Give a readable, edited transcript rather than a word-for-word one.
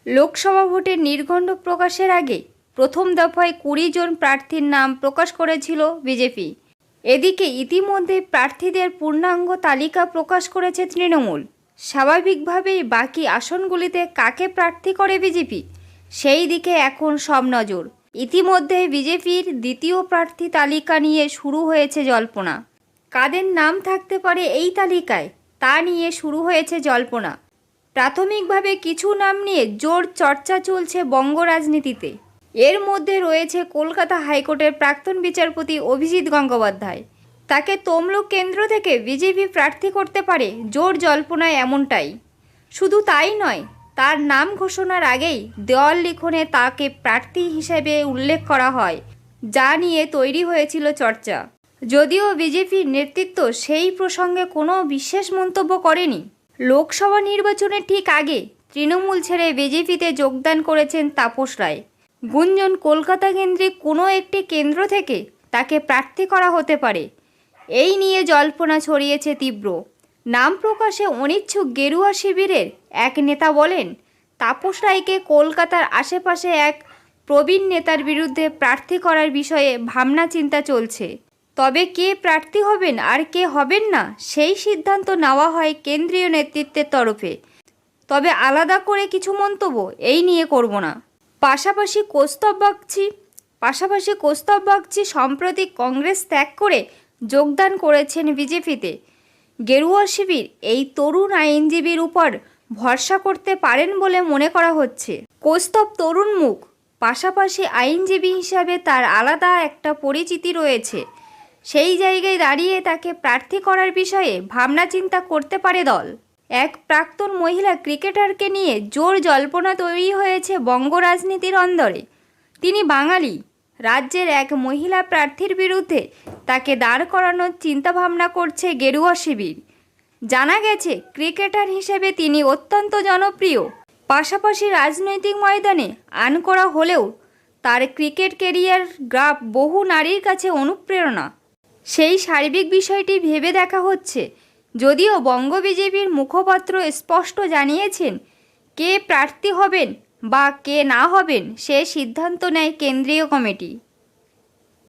লোকসভা ভোটের নির্ঘণ্ট প্রকাশের আগে প্রথম দফায় ২০ জন প্রার্থীর নাম প্রকাশ করেছিল বিজেপি। এদিকে ইতিমধ্যে প্রার্থীদের পূর্ণাঙ্গ তালিকা প্রকাশ করেছে তৃণমূল। স্বাভাবিকভাবেই বাকি আসনগুলিতে কাকে প্রার্থী করে বিজেপি, সেই দিকে এখন সব নজর। ইতিমধ্যে বিজেপির দ্বিতীয় প্রার্থী তালিকা নিয়ে শুরু হয়েছে জল্পনা। কাদের নাম থাকতে পারে এই তালিকায় তা নিয়ে শুরু হয়েছে জল্পনা। প্রাথমিকভাবে কিছু নাম নিয়ে জোর চর্চা চলছে বঙ্গ রাজনীতিতে। এর মধ্যে রয়েছে কলকাতা হাইকোর্টের প্রাক্তন বিচারপতি অভিজিৎ গঙ্গোপাধ্যায়। তাকে তমলুক কেন্দ্র থেকে বিজেপি প্রার্থী করতে পারে জোর জল্পনায় এমনটাই। শুধু তাই নয়, তার নাম ঘোষণার আগেই দেওয়াল লিখনে তাকে প্রার্থী হিসেবে উল্লেখ করা হয়, যা নিয়ে তৈরি হয়েছিল চর্চা। যদিও বিজেপির নেতৃত্ব সেই প্রসঙ্গে কোনো বিশেষ মন্তব্য করেনি। লোকসভা নির্বাচনের ঠিক আগে তৃণমূল ছেড়ে বিজেপিতে যোগদান করেছেন তাপস রায়। গুঞ্জন কলকাতা কেন্দ্রিক কোনো একটি কেন্দ্র থেকে তাকে প্রার্থী করা হতে পারে, এই নিয়ে জল্পনা ছড়িয়েছে তীব্র। নাম প্রকাশে অনিচ্ছুক গেরুয়া শিবিরের এক নেতা বলেন, তাপস রায়কে কলকাতার আশেপাশে এক প্রবীণ নেতার বিরুদ্ধে প্রার্থী করার বিষয়ে ভাবনা চিন্তা চলছে। তবে কে প্রার্থী হবেন আর কে হবেন না সেই সিদ্ধান্ত নেওয়া হয় কেন্দ্রীয় নেতৃত্বের তরফে। তবে আলাদা করে কিছু মন্তব্য এই নিয়ে করব না। পাশাপাশি কৌস্তব বাগচি সম্প্রতি কংগ্রেস ত্যাগ করে যোগদান করেছেন বিজেপিতে। গেরুয়া শিবির এই তরুণ আইনজীবীর উপর ভরসা করতে পারেন বলে মনে করা হচ্ছে। কৌস্তব তরুণ মুখ, পাশাপাশি আইনজীবী হিসাবে তার আলাদা একটা পরিচিতি রয়েছে। সেই জায়গায় দাঁড়িয়ে তাকে প্রার্থী করার বিষয়ে ভাবনা চিন্তা করতে পারে দল। এক প্রাক্তন মহিলা ক্রিকেটারকে নিয়ে জোর জল্পনা তৈরি হয়েছে বঙ্গ রাজনীতির অন্দরে। তিনি বাঙালি। রাজ্যের এক মহিলা প্রার্থীর বিরুদ্ধে তাকে দাঁড় করানোর চিন্তাভাবনা করছে গেরুয়া শিবির। জানা গেছে ক্রিকেটার হিসেবে তিনি অত্যন্ত জনপ্রিয়। পাশাপাশি রাজনৈতিক ময়দানে আনকড়া হলেও তার ক্রিকেট কেরিয়ার গ্রাফ বহু নারীর কাছে অনুপ্রেরণা। সেই সার্বিক বিষয়টি ভেবে দেখা হচ্ছে। যদিও বঙ্গ বিজেপির মুখপাত্র স্পষ্ট জানিয়েছেন, কে প্রার্থী হবেন বা কে না হবেন সে সিদ্ধান্ত নেয় কেন্দ্রীয় কমিটি।